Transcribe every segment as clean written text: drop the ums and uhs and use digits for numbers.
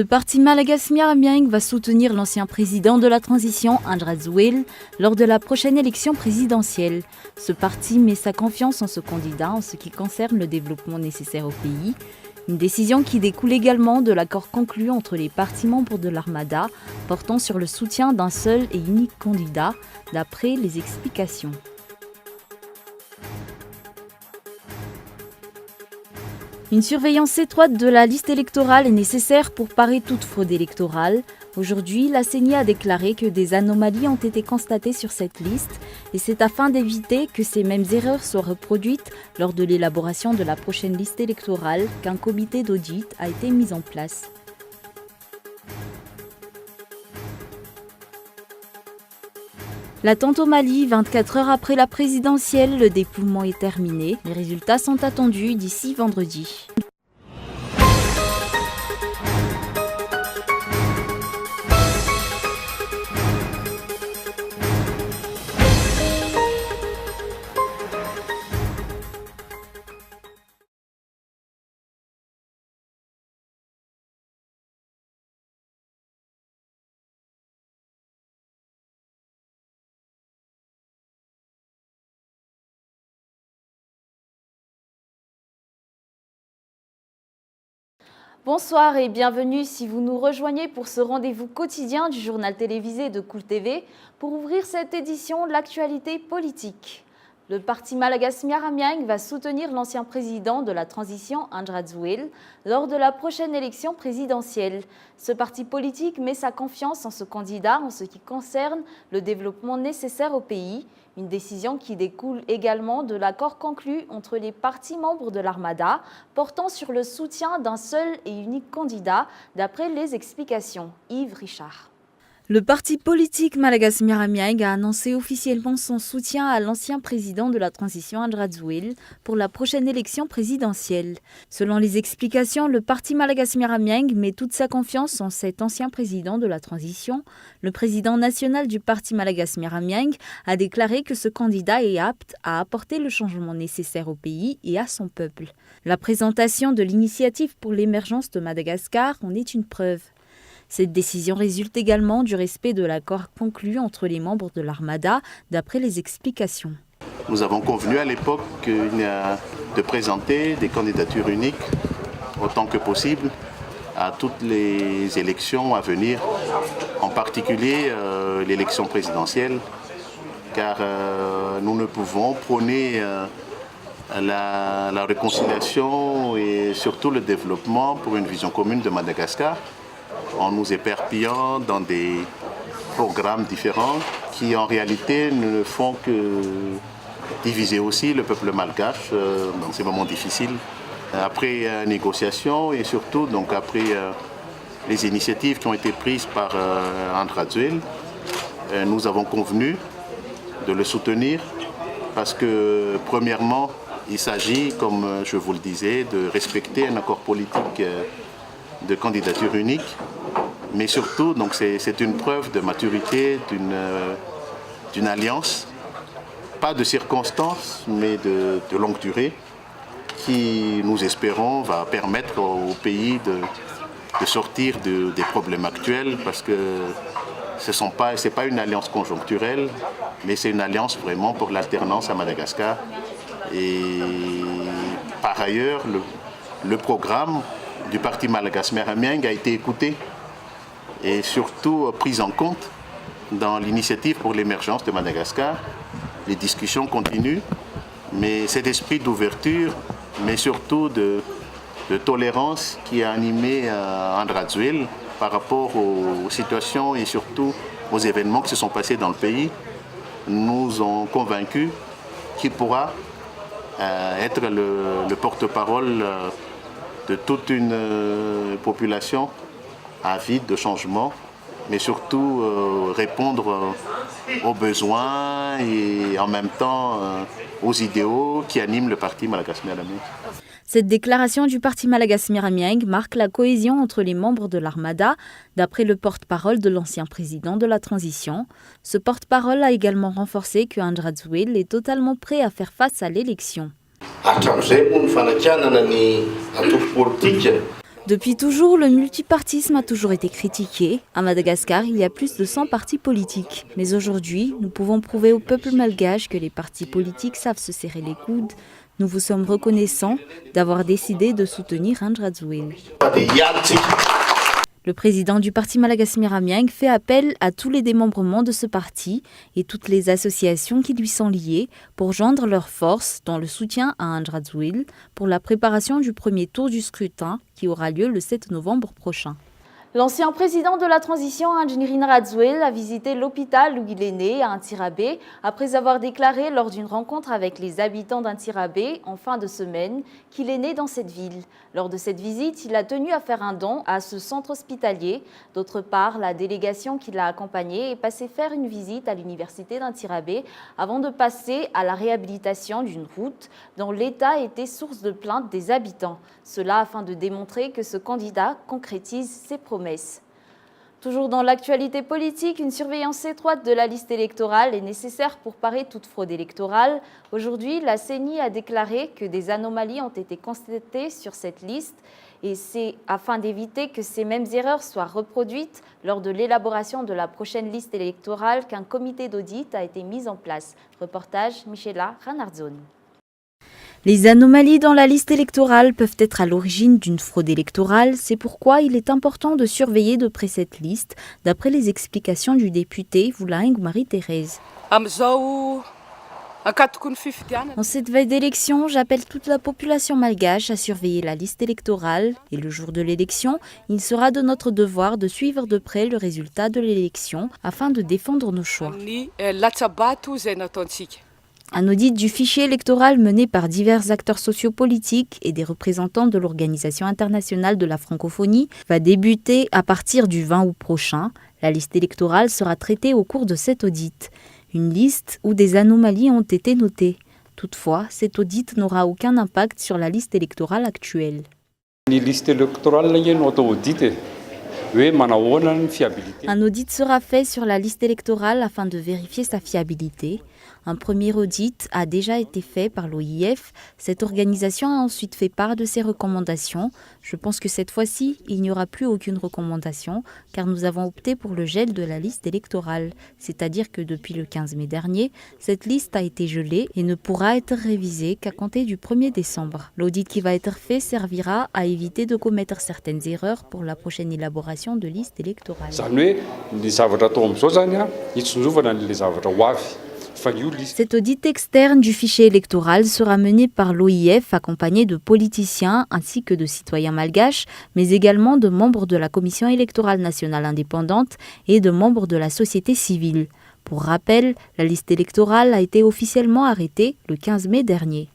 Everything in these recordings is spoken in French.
Le parti malagasy Miaramiaigny va soutenir l'ancien président de la transition, Andry Rajoelina, lors de la prochaine élection présidentielle. Ce parti met sa confiance en ce candidat en ce qui concerne le développement nécessaire au pays. Une décision qui découle également de l'accord conclu entre les partis membres de l'Armada portant sur le soutien d'un seul et unique candidat, d'après les explications. Une surveillance étroite de la liste électorale est nécessaire pour parer toute fraude électorale. Aujourd'hui, la CENI a déclaré que des anomalies ont été constatées sur cette liste et c'est afin d'éviter que ces mêmes erreurs soient reproduites lors de l'élaboration de la prochaine liste électorale qu'un comité d'audit a été mis en place. L'attente au Mali, 24 heures après la présidentielle, le dépouillement est terminé. Les résultats sont attendus d'ici vendredi. Bonsoir et bienvenue si vous nous rejoignez pour ce rendez-vous quotidien du journal télévisé de Cool TV pour ouvrir cette édition de l'actualité politique. Le parti malagasy Miaramiaigny va soutenir l'ancien président de la transition, Andry Rajoelina, lors de la prochaine élection présidentielle. Ce parti politique met sa confiance en ce candidat en ce qui concerne le développement nécessaire au pays. Une décision qui découle également de l'accord conclu entre les partis membres de l'Armada portant sur le soutien d'un seul et unique candidat, d'après les explications. Yves Richard. Le parti politique malagasy Miaramiaigny a annoncé officiellement son soutien à l'ancien président de la transition, Andry Rajoelina, pour la prochaine élection présidentielle. Selon les explications, le parti malagasy Miaramiaigny met toute sa confiance en cet ancien président de la transition. Le président national du parti malagasy Miaramiaigny a déclaré que ce candidat est apte à apporter le changement nécessaire au pays et à son peuple. La présentation de l'initiative pour l'émergence de Madagascar en est une preuve. Cette décision résulte également du respect de l'accord conclu entre les membres de l'Armada, d'après les explications. Nous avons convenu à l'époque de présenter des candidatures uniques autant que possible à toutes les élections à venir, en particulier l'élection présidentielle, car nous ne pouvons prôner la réconciliation et surtout le développement pour une vision commune de Madagascar en nous éparpillant dans des programmes différents qui en réalité ne font que diviser aussi le peuple malgache dans ces moments difficiles. Après négociation et surtout donc après les initiatives qui ont été prises par Andry Rajoelina, nous avons convenu de le soutenir parce que premièrement il s'agit, comme je vous le disais, de respecter un accord politique de candidature unique, mais surtout donc c'est une preuve de maturité d'une alliance, pas de circonstances mais de longue durée, qui nous espérons va permettre au pays de sortir des problèmes actuels, parce que c'est pas une alliance conjoncturelle, mais c'est une alliance vraiment pour l'alternance à Madagascar. Et par ailleurs, le programme du parti malagasy Miaramiaigny a été écouté et surtout pris en compte dans l'initiative pour l'émergence de Madagascar. Les discussions continuent, mais cet esprit d'ouverture, mais surtout de tolérance qui a animé Andry Rajoelina par rapport aux situations et surtout aux événements qui se sont passés dans le pays, nous ont convaincus qu'il pourra être le porte-parole de toute une population avide de changement, mais surtout répondre aux besoins et en même temps aux idéaux qui animent le parti malagasy Miaramiaigny. Cette déclaration du parti malagasy Miaramiaigny marque la cohésion entre les membres de l'Armada, d'après le porte-parole de l'ancien président de la transition. Ce porte-parole a également renforcé que Andry Rajoelina est totalement prêt à faire face à l'élection. Depuis toujours, le multipartisme a toujours été critiqué. À Madagascar, il y a plus de 100 partis politiques. Mais aujourd'hui, nous pouvons prouver au peuple malgache que les partis politiques savent se serrer les coudes. Nous vous sommes reconnaissants d'avoir décidé de soutenir Andrazoui. Le président du parti Malagasy-Miramieng fait appel à tous les démembrements de ce parti et toutes les associations qui lui sont liées pour joindre leurs forces dans le soutien à Andrazoui pour la préparation du premier tour du scrutin qui aura lieu le 7 novembre prochain. L'ancien président de la transition, Andry Rajoelina, a visité l'hôpital où il est né, à Antsirabe, après avoir déclaré lors d'une rencontre avec les habitants d'Antsirabe en fin de semaine qu'il est né dans cette ville. Lors de cette visite, il a tenu à faire un don à ce centre hospitalier. D'autre part, la délégation qui l'a accompagné est passée faire une visite à l'université d'Antsirabe avant de passer à la réhabilitation d'une route dont l'état était source de plaintes des habitants. Cela afin de démontrer que ce candidat concrétise ses promesses. Toujours dans l'actualité politique, une surveillance étroite de la liste électorale est nécessaire pour parer toute fraude électorale. Aujourd'hui, la CENI a déclaré que des anomalies ont été constatées sur cette liste et c'est afin d'éviter que ces mêmes erreurs soient reproduites lors de l'élaboration de la prochaine liste électorale qu'un comité d'audit a été mis en place. Reportage Michela Ranardzoni. Les anomalies dans la liste électorale peuvent être à l'origine d'une fraude électorale. C'est pourquoi il est important de surveiller de près cette liste, d'après les explications du député Voulaing Marie-Thérèse. En cette veille d'élection, j'appelle toute la population malgache à surveiller la liste électorale. Et le jour de l'élection, il sera de notre devoir de suivre de près le résultat de l'élection afin de défendre nos choix. Un audit du fichier électoral mené par divers acteurs sociopolitiques et des représentants de l'Organisation internationale de la francophonie va débuter à partir du 20 août prochain. La liste électorale sera traitée au cours de cet audit. Une liste où des anomalies ont été notées. Toutefois, cet audit n'aura aucun impact sur la liste électorale actuelle. Un audit sera fait sur la liste électorale afin de vérifier sa fiabilité. Un premier audit a déjà été fait par l'OIF. Cette organisation a ensuite fait part de ses recommandations. Je pense que cette fois-ci, il n'y aura plus aucune recommandation car nous avons opté pour le gel de la liste électorale. C'est-à-dire que depuis le 15 mai dernier, cette liste a été gelée et ne pourra être révisée qu'à compter du 1er décembre. L'audit qui va être fait servira à éviter de commettre certaines erreurs pour la prochaine élaboration de liste électorale. Cet audit externe du fichier électoral sera mené par l'OIF accompagné de politiciens ainsi que de citoyens malgaches, mais également de membres de la Commission électorale nationale indépendante et de membres de la société civile. Pour rappel, la liste électorale a été officiellement arrêtée le 15 mai dernier.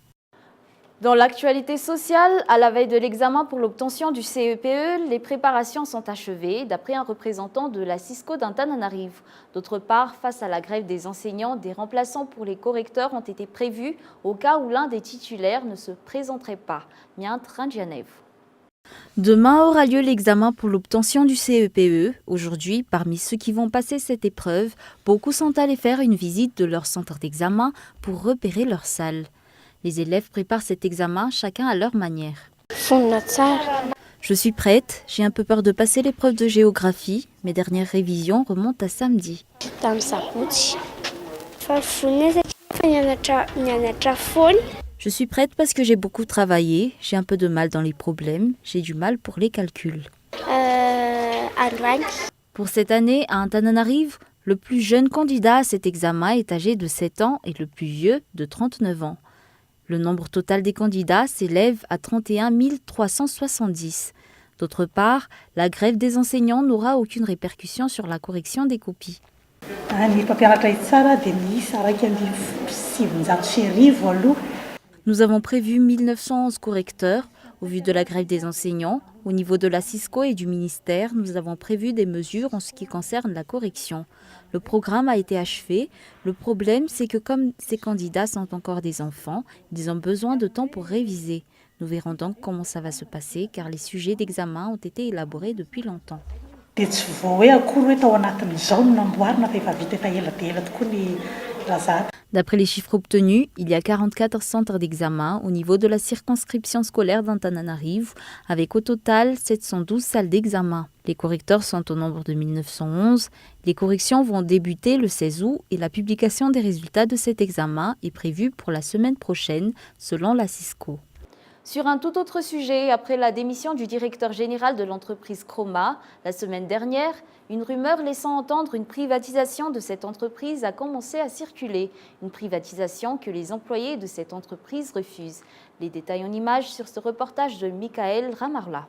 Dans l'actualité sociale, à la veille de l'examen pour l'obtention du CEPE, les préparations sont achevées, d'après un représentant de la Cisco d'Antananarivo. D'autre part, face à la grève des enseignants, des remplaçants pour les correcteurs ont été prévus au cas où l'un des titulaires ne se présenterait pas. Miant Randjanev. Demain aura lieu l'examen pour l'obtention du CEPE. Aujourd'hui, parmi ceux qui vont passer cette épreuve, beaucoup sont allés faire une visite de leur centre d'examen pour repérer leur salle. Les élèves préparent cet examen chacun à leur manière. Je suis prête, j'ai un peu peur de passer l'épreuve de géographie. Mes dernières révisions remontent à samedi. Je suis prête parce que j'ai beaucoup travaillé, j'ai un peu de mal dans les problèmes, j'ai du mal pour les calculs. Pour cette année, à Antananarivo, le plus jeune candidat à cet examen est âgé de 7 ans et le plus vieux de 39 ans. Le nombre total des candidats s'élève à 31 370. D'autre part, la grève des enseignants n'aura aucune répercussion sur la correction des copies. Nous avons prévu 1911 correcteurs. Au vu de la grève des enseignants, au niveau de la Cisco et du ministère, nous avons prévu des mesures en ce qui concerne la correction. Le programme a été achevé. Le problème, c'est que comme ces candidats sont encore des enfants, ils ont besoin de temps pour réviser. Nous verrons donc comment ça va se passer, car les sujets d'examen ont été élaborés depuis longtemps. D'après les chiffres obtenus, il y a 44 centres d'examen au niveau de la circonscription scolaire d'Antananarivo, avec au total 712 salles d'examen. Les correcteurs sont au nombre de 1911. Les corrections vont débuter le 16 août et la publication des résultats de cet examen est prévue pour la semaine prochaine, selon la Cisco. Sur un tout autre sujet, après la démission du directeur général de l'entreprise Croma, la semaine dernière, une rumeur laissant entendre une privatisation de cette entreprise a commencé à circuler. Une privatisation que les employés de cette entreprise refusent. Les détails en images sur ce reportage de Michael Ramarla.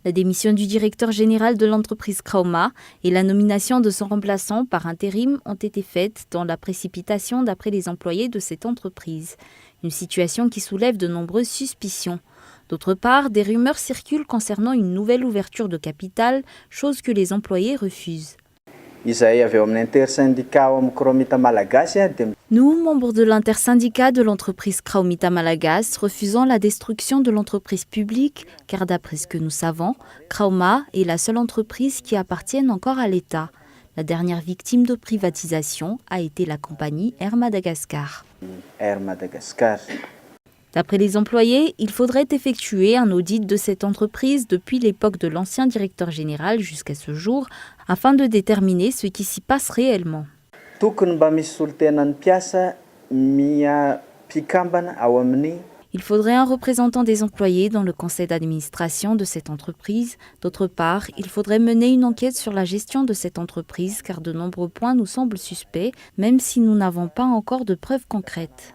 La démission du directeur général de l'entreprise Croma et la nomination de son remplaçant par intérim ont été faites dans la précipitation d'après les employés de cette entreprise. Une situation qui soulève de nombreuses suspicions. D'autre part, des rumeurs circulent concernant une nouvelle ouverture de capital, chose que les employés refusent. Nous, membres de l'intersyndicat de l'entreprise Kraumita Malagas, refusons la destruction de l'entreprise publique, car d'après ce que nous savons, Krauma est la seule entreprise qui appartienne encore à l'État. La dernière victime de privatisation a été la compagnie Air Madagascar. D'après les employés, il faudrait effectuer un audit de cette entreprise depuis l'époque de l'ancien directeur général jusqu'à ce jour, afin de déterminer ce qui s'y passe réellement. Il faudrait un représentant des employés dans le conseil d'administration de cette entreprise. D'autre part, il faudrait mener une enquête sur la gestion de cette entreprise, car de nombreux points nous semblent suspects, même si nous n'avons pas encore de preuves concrètes.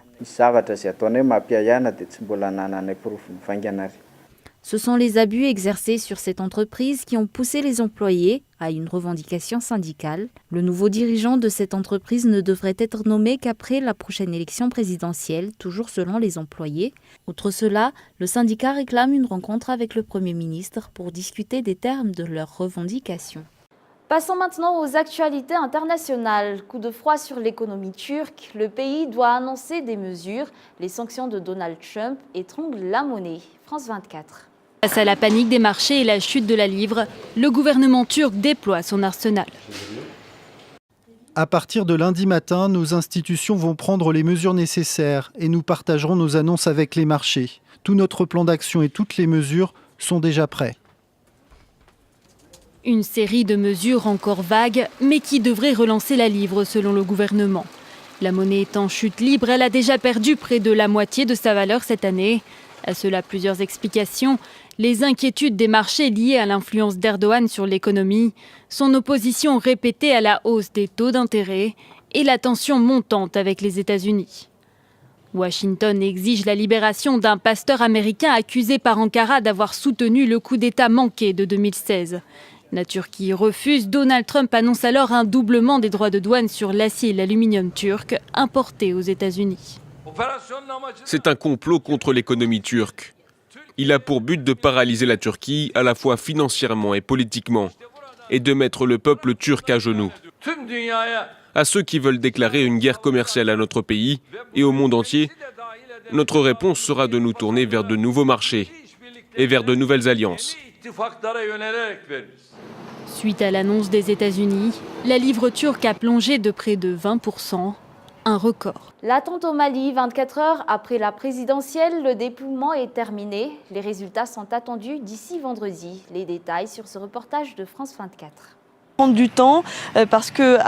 Ce sont les abus exercés sur cette entreprise qui ont poussé les employés à une revendication syndicale. Le nouveau dirigeant de cette entreprise ne devrait être nommé qu'après la prochaine élection présidentielle, toujours selon les employés. Outre cela, le syndicat réclame une rencontre avec le Premier ministre pour discuter des termes de leurs revendications. Passons maintenant aux actualités internationales. Coup de froid sur l'économie turque. Le pays doit annoncer des mesures. Les sanctions de Donald Trump étranglent la monnaie. France 24. Face à la panique des marchés et la chute de la livre, le gouvernement turc déploie son arsenal. À partir de lundi matin, nos institutions vont prendre les mesures nécessaires et nous partagerons nos annonces avec les marchés. Tout notre plan d'action et toutes les mesures sont déjà prêts. Une série de mesures encore vagues, mais qui devraient relancer la livre selon le gouvernement. La monnaie est en chute libre, elle a déjà perdu près de la moitié de sa valeur cette année. À cela, plusieurs explications. Les inquiétudes des marchés liées à l'influence d'Erdogan sur l'économie, son opposition répétée à la hausse des taux d'intérêt et la tension montante avec les États-Unis. Washington exige la libération d'un pasteur américain accusé par Ankara d'avoir soutenu le coup d'État manqué de 2016. La Turquie refuse. Donald Trump annonce alors un doublement des droits de douane sur l'acier et l'aluminium turc importés aux États-Unis. C'est un complot contre l'économie turque. Il a pour but de paralyser la Turquie à la fois financièrement et politiquement et de mettre le peuple turc à genoux. À ceux qui veulent déclarer une guerre commerciale à notre pays et au monde entier, notre réponse sera de nous tourner vers de nouveaux marchés et vers de nouvelles alliances. Suite à l'annonce des États-Unis, la livre turque a plongé de près de 20%, un record. L'attente au Mali, 24 heures après la présidentielle, le dépouillement est terminé. Les résultats sont attendus d'ici vendredi. Les détails sur ce reportage de France 24. Prendre du temps parce que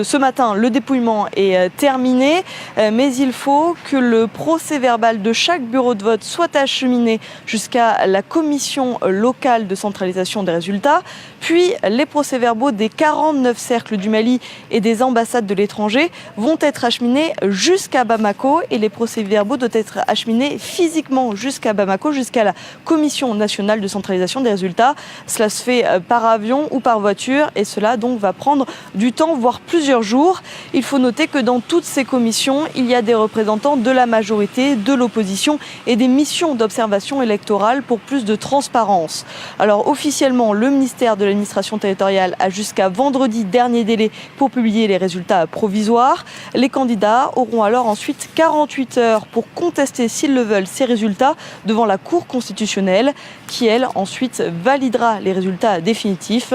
ce matin le dépouillement est terminé, mais il faut que le procès verbal de chaque bureau de vote soit acheminé jusqu'à la commission locale de centralisation des résultats, puis les procès-verbaux des 49 cercles du Mali et des ambassades de l'étranger vont être acheminés jusqu'à Bamako et les procès-verbaux doivent être acheminés physiquement jusqu'à Bamako, jusqu'à la commission nationale de centralisation des résultats. Cela se fait par avion ou par voiture et cela donc va prendre du temps, voire plusieurs jours. Il faut noter que dans toutes ces commissions, il y a des représentants de la majorité, de l'opposition et des missions d'observation électorale pour plus de transparence. Alors officiellement, le ministère de l'administration territoriale a jusqu'à vendredi dernier délai pour publier les résultats provisoires. Les candidats auront alors ensuite 48 heures pour contester, s'ils le veulent, ces résultats devant la Cour constitutionnelle qui, elle, ensuite validera les résultats définitifs.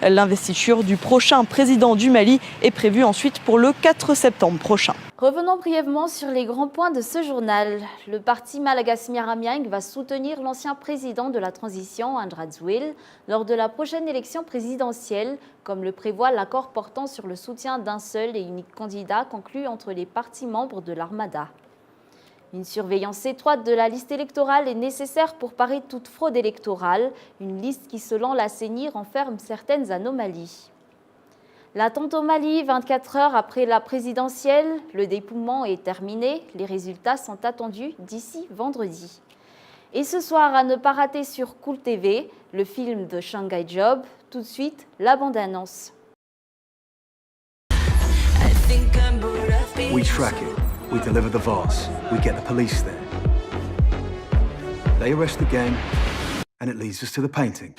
L'investiture du prochain président du Mali est prévue ensuite pour le 4 septembre prochain. Revenons brièvement sur les grands points de ce journal. Le parti Malagas Miaramiang va soutenir l'ancien président de la transition, André Zouil, lors de la prochaine élection présidentielle, comme le prévoit l'accord portant sur le soutien d'un seul et unique candidat conclu entre les partis membres de l'Armada. Une surveillance étroite de la liste électorale est nécessaire pour parer toute fraude électorale, une liste qui, selon la CENI, renferme certaines anomalies. L'attente au Mali, 24 heures après la présidentielle, le dépouillement est terminé. Les résultats sont attendus d'ici vendredi. Et ce soir, à ne pas rater sur Cool TV, le film de Shanghai Job. Tout de suite, la bande-annonce. We track it. We deliver the vase. We get the police there. They arrest the gang, and it leads us to the painting.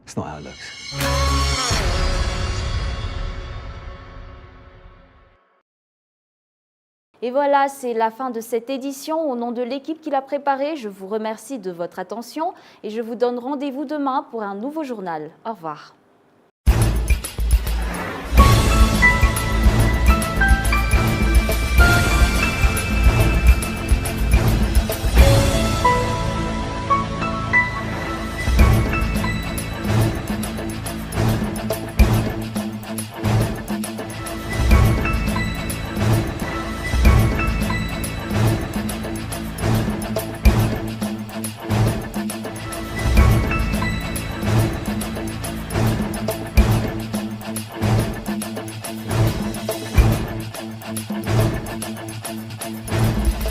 It's not how it looks. Et voilà, c'est la fin de cette édition. Au nom de l'équipe qui l'a préparée, je vous remercie de votre attention et je vous donne rendez-vous demain pour un nouveau journal. Au revoir.